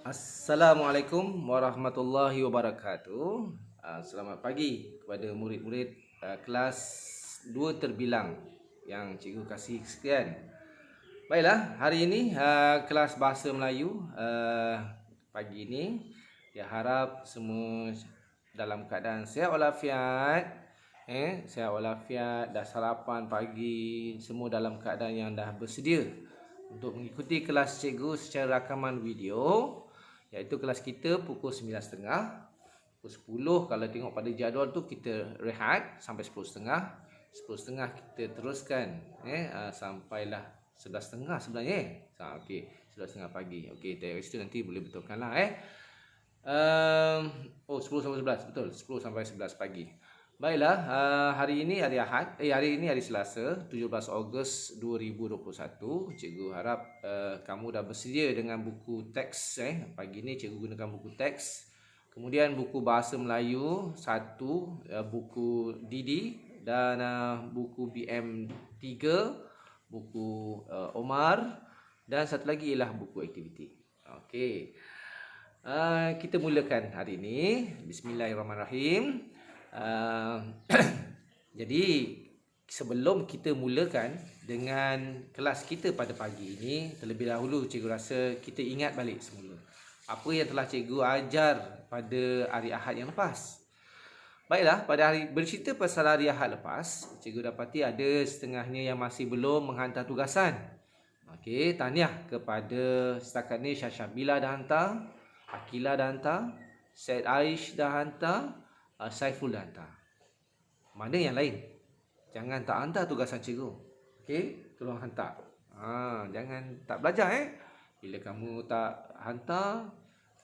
Assalamualaikum warahmatullahi wabarakatuh. Selamat pagi kepada murid-murid kelas 2 terbilang yang cikgu kasih sekian. Baiklah, hari ini kelas Bahasa Melayu pagi ini saya harap semua dalam keadaan sihat walafiat. Sihat walafiat, dah sarapan pagi, semua dalam keadaan yang dah bersedia untuk mengikuti kelas cikgu secara rakaman video, iaitu kelas kita pukul 9.30. Pukul 10 kalau tengok pada jadual tu kita rehat sampai 10.30. 10.30 kita teruskan sampailah 11.30 sebenarnya. Okey, 11.30 pagi. Okey, dari situ nanti boleh betulkanlah 10 sampai 11, betul. 10 sampai 11 pagi. Baiklah, hari ini hari Ahad, hari ini hari Selasa, 17 Ogos 2021. Cikgu harap kamu dah bersedia dengan buku teks. Pagi ni cikgu gunakan buku teks. Kemudian buku Bahasa Melayu 1, buku Didi dan buku BM3, buku Omar dan satu lagi ialah buku aktiviti. Okey. Kita mulakan hari ini. Bismillahirrahmanirrahim. Jadi sebelum kita mulakan dengan kelas kita pada pagi ini, terlebih dahulu cikgu rasa kita ingat balik semula apa yang telah cikgu ajar pada hari Ahad yang lepas. Baiklah, pada hari bercerita pasal hari Ahad lepas, cikgu dapati ada setengahnya yang masih belum menghantar tugasan. Okey, tahniah kepada setakat ni Syashabila dah hantar, Akila dah hantar, Syed Aish dah hantar, Saiful dah hantar. Mana yang lain? Jangan tak hantar tugasan cikgu. Okey, tolong hantar. Jangan tak belajar Bila kamu tak hantar,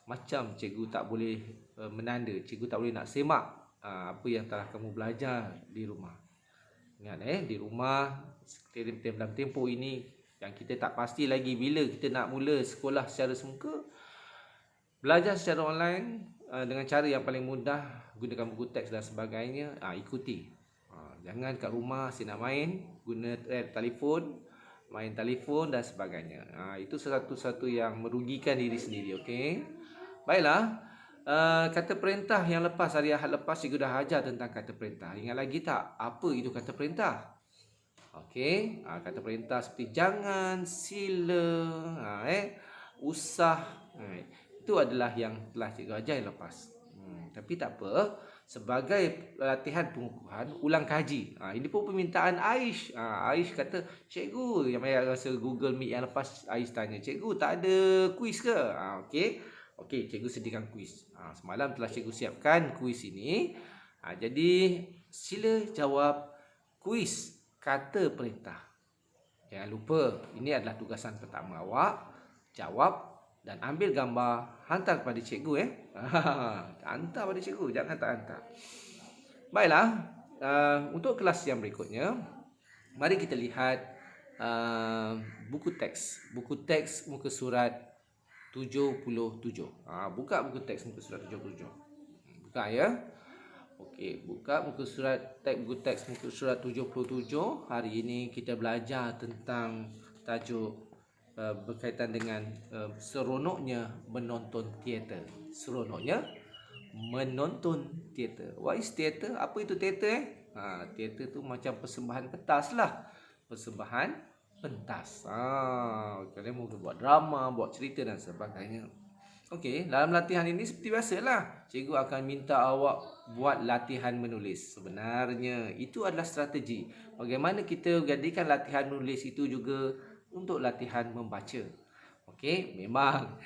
macam cikgu tak boleh menanda, cikgu tak boleh nak semak apa yang telah kamu belajar di rumah. Ingat di rumah dalam tempoh ini yang kita tak pasti lagi bila kita nak mula sekolah secara semuka, belajar secara online dengan cara yang paling mudah, gunakan buku teks dan sebagainya, ikuti. Jangan kat rumah asyik nak main, guna telefon, main telefon dan sebagainya. Itu satu-satu yang merugikan diri sendiri, okey? Baiklah, kata perintah yang lepas, hari Ahad lepas cikgu dah ajar tentang kata perintah. Ingat lagi tak apa itu kata perintah? Okey, kata perintah seperti jangan, sila, usah. Itu adalah yang telah cikgu ajar yang lepas. Tapi tak apa, sebagai latihan pengukuhan, ulang kaji. Ini pun permintaan Aish. Aish kata, cikgu, yang rasa Google Meet yang lepas, Aish tanya, cikgu tak ada kuis ke? Okey, cikgu sediakan kuis. Semalam telah cikgu siapkan kuis ini. Jadi sila jawab kuis kata perintah. Jangan lupa, ini adalah tugasan pertama awak. Jawab dan ambil gambar, hantar kepada cikgu hantar pada cikgu, jangan tak hantar. Baiklah, untuk kelas yang berikutnya, mari kita lihat buku teks. Buku teks muka surat 77. Buka buku teks muka surat 77. Buka ya. Okey, buka buku teks muka surat 77. Hari ini kita belajar tentang tajuk berkaitan dengan seronoknya menonton teater. Seronoknya menonton teater. What is teater? Apa itu teater? Teater tu macam persembahan pentas lah. Persembahan pentas. Kalian mungkin buat drama, buat cerita dan sebagainya. Okey, dalam latihan ini seperti biasalah, cikgu akan minta awak buat latihan menulis. Sebenarnya itu adalah strategi. Bagaimana kita jadikan latihan menulis itu juga untuk latihan membaca. Okey, memang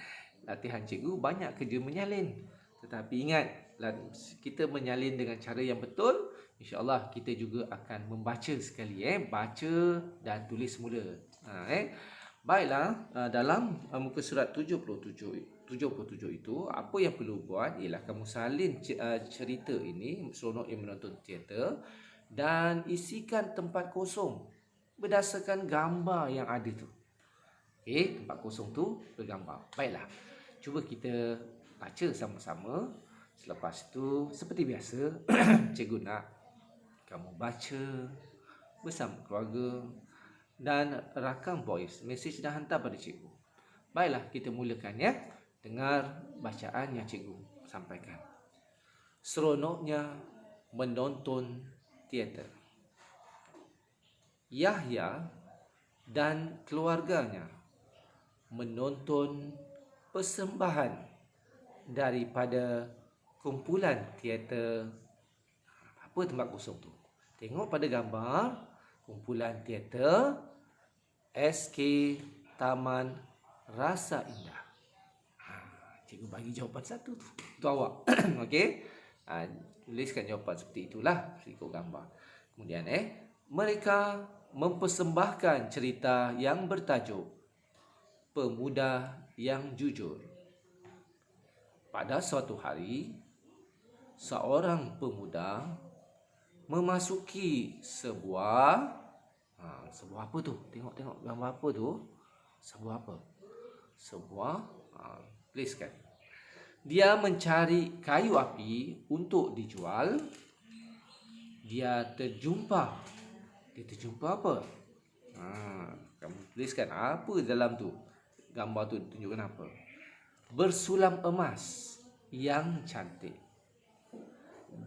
latihan cikgu banyak kerja menyalin. Tetapi ingat, kita menyalin dengan cara yang betul, insya-Allah kita juga akan membaca sekali baca dan tulis semula. Baiklah, dalam muka surat 77 itu apa yang perlu buat ialah kamu salin cerita ini, seronok yang menonton teater, dan isikan tempat kosong berdasarkan gambar yang ada tu. Okey, tempat kosong tu bergambar. Baiklah, cuba kita baca sama-sama. Selepas itu, seperti biasa, cikgu nak kamu baca bersama keluarga dan rakam voice. Mesej dah hantar pada cikgu. Baiklah, kita mulakan dengar bacaan yang cikgu sampaikan. Seronoknya menonton teater. Yahya dan keluarganya menonton persembahan daripada kumpulan teater. Apa tempat kosong tu? Tengok pada gambar kumpulan teater SK Taman Rasa Indah. Cikgu bagi jawapan satu tu. Itu awak. Okey. Tuliskan jawapan seperti itulah ikut gambar. Kemudian mereka mempersembahkan cerita yang bertajuk Pemuda yang Jujur. Pada suatu hari, seorang pemuda memasuki sebuah apa tu? Tengok gambar apa tu? Sebuah apa? Tuliskan. Dia mencari kayu api untuk dijual. Dia terjumpa apa? Kamu tuliskan apa dalam tu? Gambar tu tunjukkan apa? Bersulam emas yang cantik.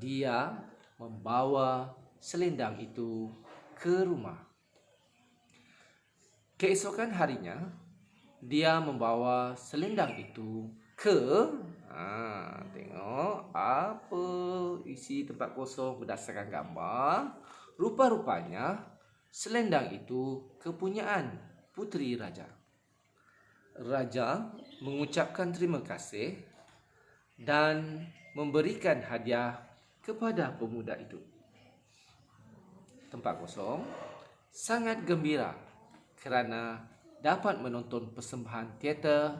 Dia membawa selendang itu ke rumah. Keesokan harinya, dia membawa selendang itu ke tengok apa isi tempat kosong berdasarkan gambar. Rupa-rupanya selendang itu kepunyaan puteri raja. Raja mengucapkan terima kasih dan memberikan hadiah kepada pemuda itu. Tempat kosong sangat gembira kerana dapat menonton persembahan teater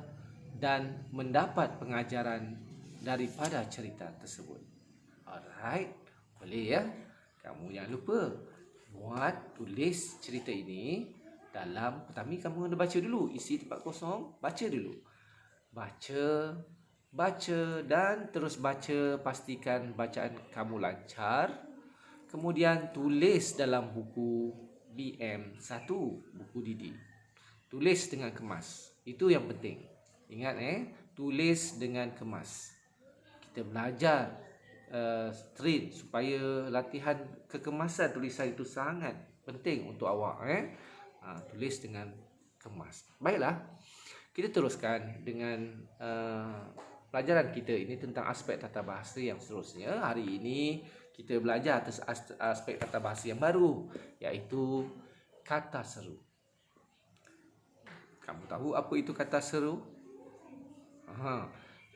dan mendapat pengajaran daripada cerita tersebut. Alright, boleh ya? Kamu jangan lupa tulis cerita ini dalam pertama kamu kena baca dulu isi tempat kosong, baca dulu. Baca dan terus baca, pastikan bacaan kamu lancar. Kemudian tulis dalam buku BM1, buku Didi. Tulis dengan kemas. Itu yang penting. Ingat tulis dengan kemas. Kita belajar street supaya latihan kekemasan tulisan itu sangat penting untuk awak. Tulis dengan kemas. Baiklah, kita teruskan dengan pelajaran kita ini tentang aspek tata bahasa yang seterusnya. Hari ini kita belajar atas aspek tata bahasa yang baru, iaitu kata seru. Kamu tahu apa itu kata seru?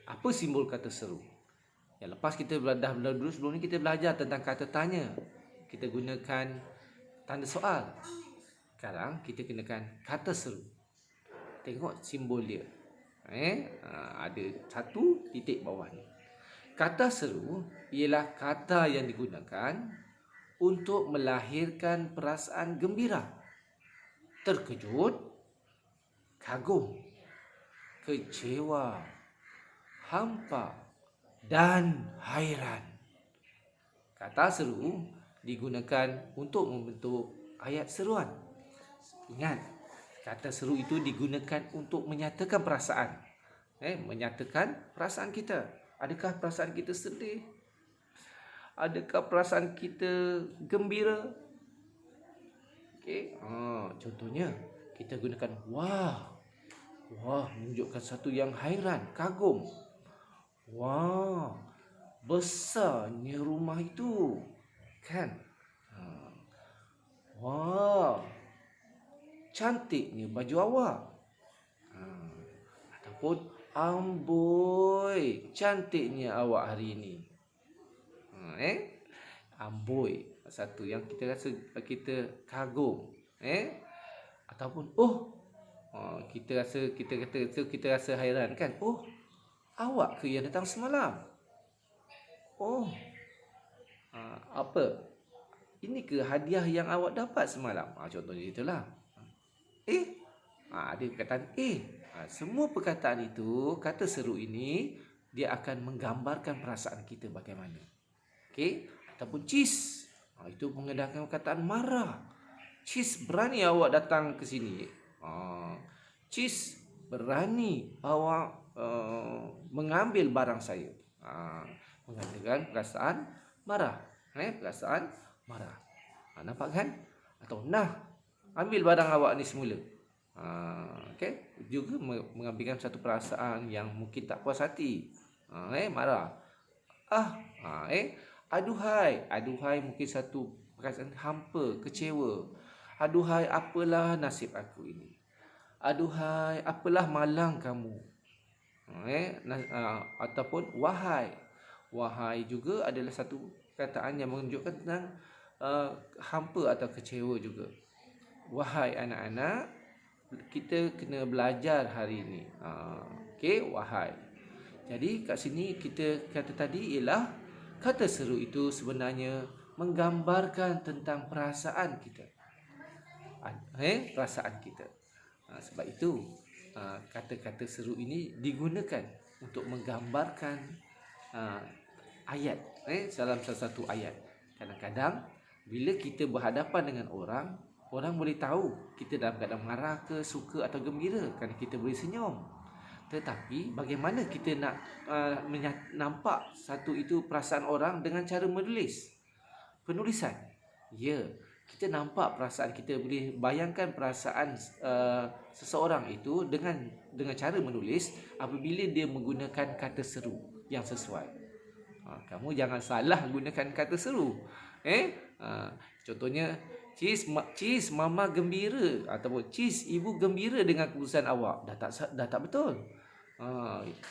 Apa simbol kata seru? Yang lepas kita dah dulu sebelum ni kita belajar tentang kata tanya. Kita gunakan tanda soal. Sekarang kita kenakan kata seru. Tengok simbol dia. Ada satu titik bawah ni. Kata seru ialah kata yang digunakan untuk melahirkan perasaan gembira, terkejut, kagum, kecewa, hampa dan hairan. Kata seru digunakan untuk membentuk ayat seruan. Ingat, kata seru itu digunakan untuk menyatakan perasaan. Menyatakan perasaan kita. Adakah perasaan kita sedih? Adakah perasaan kita gembira? Okey. Contohnya, kita gunakan wah. Wah menunjukkan satu yang hairan, kagum. Wah, besarnya rumah itu. Kan? Wah, cantiknya baju awak. Ataupun amboi, cantiknya awak hari ini. Amboi, satu yang kita rasa kita kagum. Ataupun kita rasa hairan kan. Awak ke yang datang semalam? Apa? Ini ke hadiah yang awak dapat semalam? Contohnya itulah. Ada perkataan semua perkataan itu, kata seru ini, dia akan menggambarkan perasaan kita bagaimana. Okey? Ataupun cis. Itu menggunakan perkataan marah. Cis, berani awak datang ke sini. Cis, berani awak mengambil barang saya. Mengatakan perasaan marah. Perasaan marah. Nampak kan? Atau ambil barang awak ni semula. Okay? Juga mengambilkan satu perasaan yang mungkin tak puas hati. Marah. Aduhai mungkin satu perasaan hampa, kecewa. Aduhai, apalah nasib aku ini. Aduhai, apalah malang kamu. Ataupun wahai. Wahai juga adalah satu kataan yang menunjukkan tentang hampa atau kecewa juga. Wahai anak-anak, kita kena belajar hari ini. Okey, wahai. Jadi kat sini kita kata tadi ialah kata seru itu sebenarnya menggambarkan tentang perasaan kita. Perasaan kita. Sebab itu kata-kata seru ini digunakan untuk menggambarkan ayat. Dalam salah satu ayat. Kadang-kadang bila kita berhadapan dengan orang boleh tahu kita dalam keadaan marah ke, suka atau gembira, kerana kita boleh senyum. Tetapi bagaimana kita nak nampak satu itu perasaan orang dengan cara menulis? Penulisan. Ya, kita nampak perasaan, kita boleh bayangkan perasaan seseorang itu dengan cara menulis apabila dia menggunakan kata seru yang sesuai. Kamu jangan salah gunakan kata seru. Contohnya, Cis, mama gembira, ataupun Cis, ibu gembira dengan keputusan awak. Dah tak betul.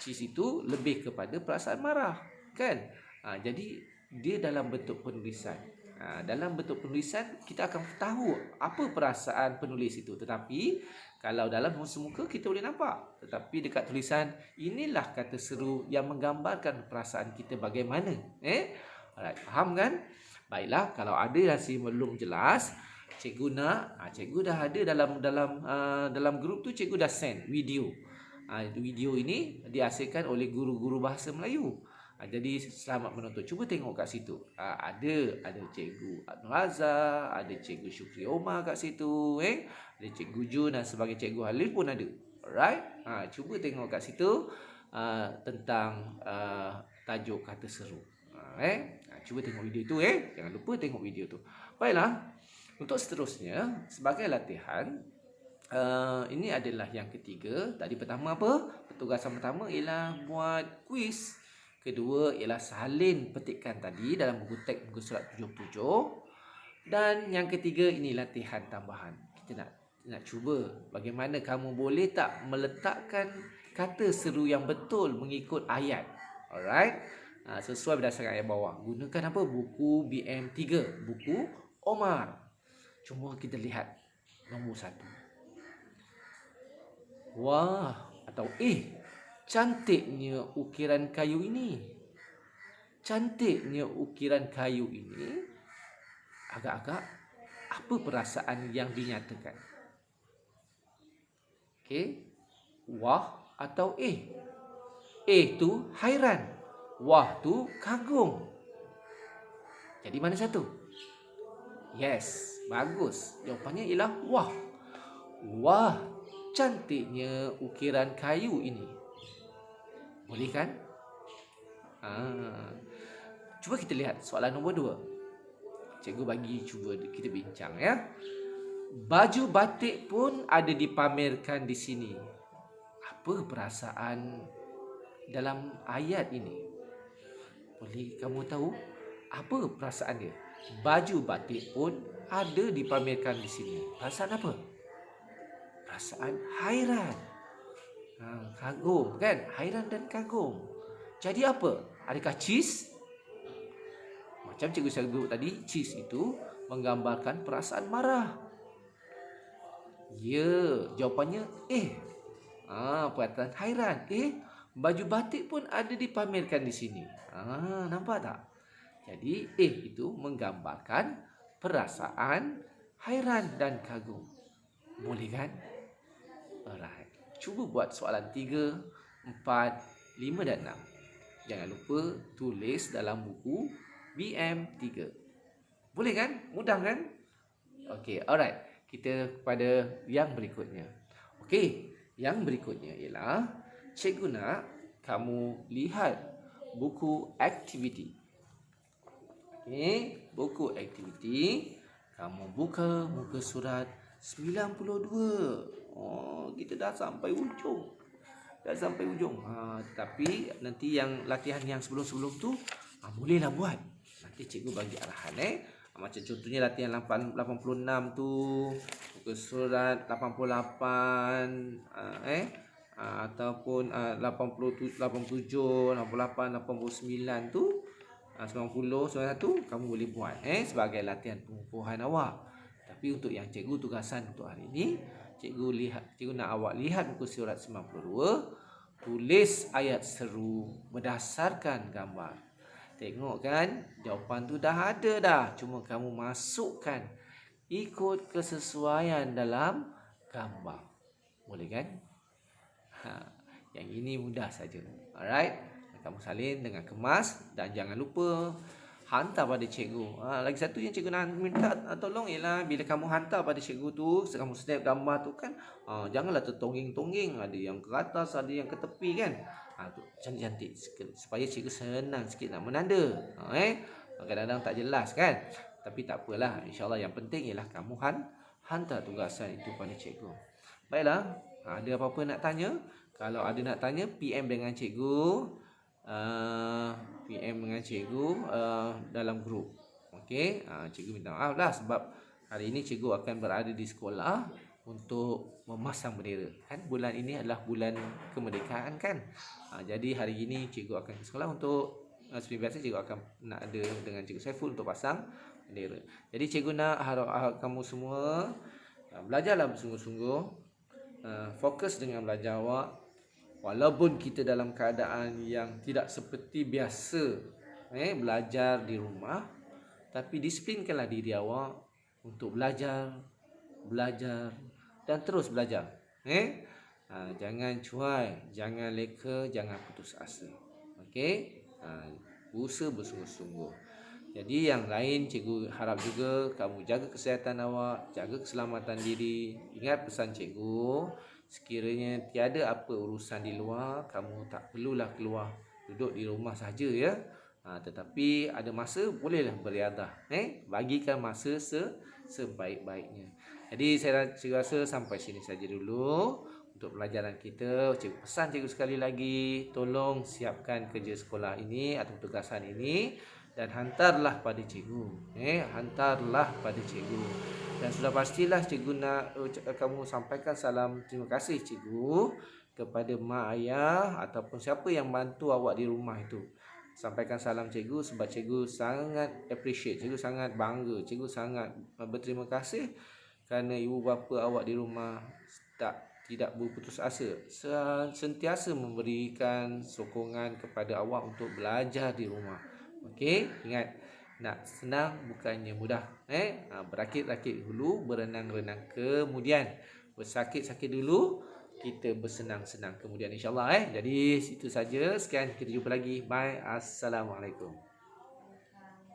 Cis itu lebih kepada perasaan marah, kan? Jadi dia dalam bentuk penulisan. Dalam bentuk penulisan kita akan tahu apa perasaan penulis itu. Tetapi kalau dalam muka kita boleh nampak. Tetapi dekat tulisan, inilah kata seru yang menggambarkan perasaan kita bagaimana. Alright, faham kan? Baiklah, kalau ada yang belum jelas, cikgu dah ada dalam grup tu, cikgu dah send video. Video ini dihasilkan oleh guru-guru bahasa Melayu. Jadi selamat menonton. Cuba tengok kat situ. Ada cikgu Abdul Razak, ada cikgu Syukri Omar kat situ, ada cikgu Jun dan sebagai cikgu Halil pun ada. Alright? Cuba tengok kat situ tentang tajuk kata seru. Cuba tengok video tu, jangan lupa tengok video tu. Baiklah, untuk seterusnya sebagai latihan, ini adalah yang ketiga. Tadi pertama apa? Tugasan pertama ialah buat kuis. Kedua ialah salin petikan tadi dalam buku teks muka surat 77. Dan yang ketiga ini latihan tambahan. Kita nak cuba bagaimana kamu boleh tak meletakkan kata seru yang betul mengikut ayat. Alright? Sesuai berdasarkan ayat bawah. Gunakan apa? Buku BM3, buku Omar. Cuma kita lihat nombor 1. Wah, atau cantiknya ukiran kayu ini. Cantiknya ukiran kayu ini. Agak-agak apa perasaan yang dinyatakan? Okey. Wah atau tu hairan. Wah tu kagum. Jadi mana satu? Yes, bagus. Jawapannya ialah wah. Wah, cantiknya ukiran kayu ini. Boleh kan? Cuba kita lihat soalan nombor 2. Cikgu bagi cuba kita bincang ya. Baju batik pun ada dipamerkan di sini. Apa perasaan dalam ayat ini? Boleh kamu tahu apa perasaan dia? Baju batik pun ada dipamerkan di sini. Perasaan apa? Perasaan hairan. Kagum kan? Hairan dan kagum. Jadi apa? Adakah Cis? Macam cikgu sebut tadi, Cis itu menggambarkan perasaan marah. Ya, jawapannya perasaan hairan. Baju batik pun ada dipamerkan di sini. Nampak tak? Jadi itu menggambarkan perasaan hairan dan kagum. Boleh kan? Alright. Cuba buat soalan 3, 4, 5 dan 6. Jangan lupa tulis dalam buku BM3. Boleh kan? Mudah kan? Okey, alright. Kita kepada yang berikutnya. Okey, yang berikutnya ialah cikgu nak kamu lihat buku aktiviti. Okey, buku aktiviti. Kamu buka muka surat 92. Oh, kita dah sampai ujung. Tapi nanti yang latihan yang sebelum-sebelum tu bolehlah buat. Nanti cikgu bagi arahan macam contohnya latihan 86 tu, muka surat 88 ataupun 87, 88, 89 tu 90, 91 kamu boleh buat sebagai latihan pengukuhan awak. Tapi untuk yang cikgu tugasan untuk hari ini, cikgu nak awak lihat muka surat 92, tulis ayat seru berdasarkan gambar. Tengok kan, jawapan tu dah ada dah, cuma kamu masukkan ikut kesesuaian dalam gambar. Boleh kan? Yang ini mudah saja. Alright, kamu salin dengan kemas dan jangan lupa hantar pada cikgu. Lagi satu yang cikgu nak minta tolong ialah bila kamu hantar pada cikgu tu, kamu snap gambar tu kan, janganlah tertongging-tongging, ada yang ke atas, ada yang ke tepi kan. Tu cantik-cantik supaya cikgu senang sikit nak menanda. Kadang-kadang tak jelas kan. Tapi tak apalah, insya-Allah yang penting ialah kamu hantar tugasan itu pada cikgu. Baiklah, ada apa-apa nak tanya? Kalau ada nak tanya, PM dengan cikgu. PM dengan cikgu dalam grup. Okey, cikgu minta maaf lah sebab hari ini cikgu akan berada di sekolah untuk memasang bendera. Kan bulan ini adalah bulan kemerdekaan kan. Jadi hari ini cikgu akan ke sekolah untuk seperti biasa cikgu akan nak ada dengan cikgu Saiful untuk pasang bendera. Jadi cikgu nak harap kamu semua belajarlah bersungguh-sungguh. Fokus dengan belajar awak. Walaupun kita dalam keadaan yang tidak seperti biasa belajar di rumah, tapi disiplinkanlah diri awak untuk belajar dan terus belajar. Jangan cuai, jangan leka, jangan putus asa. Okey? Usaha bersungguh-sungguh. Jadi yang lain cikgu harap juga kamu jaga kesihatan awak, jaga keselamatan diri. Ingat pesan cikgu, sekiranya tiada apa urusan di luar, kamu tak perlulah keluar, duduk di rumah saja ya. Tetapi ada masa bolehlah beriadah. Bagikan masa sebaik-baiknya. Jadi saya rasa sampai sini saja dulu untuk pelajaran kita. Cikgu pesan cikgu sekali lagi, tolong siapkan kerja sekolah ini atau tugasan ini dan hantarlah pada cikgu. Hantarlah pada cikgu. Dan sudah pastilah cikgu nak kamu sampaikan salam terima kasih cikgu kepada mak ayah ataupun siapa yang bantu awak di rumah itu. Sampaikan salam cikgu sebab cikgu sangat appreciate, cikgu sangat bangga, cikgu sangat berterima kasih kerana ibu bapa awak di rumah tidak berputus asa, sentiasa memberikan sokongan kepada awak untuk belajar di rumah. Okey, ingat, nak senang bukannya mudah. Berakit-rakit dulu, berenang-renang kemudian, bersakit-sakit dulu, kita bersenang-senang kemudian insya-Allah. Jadi situ saja, sekian, kita jumpa lagi. Bye. Assalamualaikum.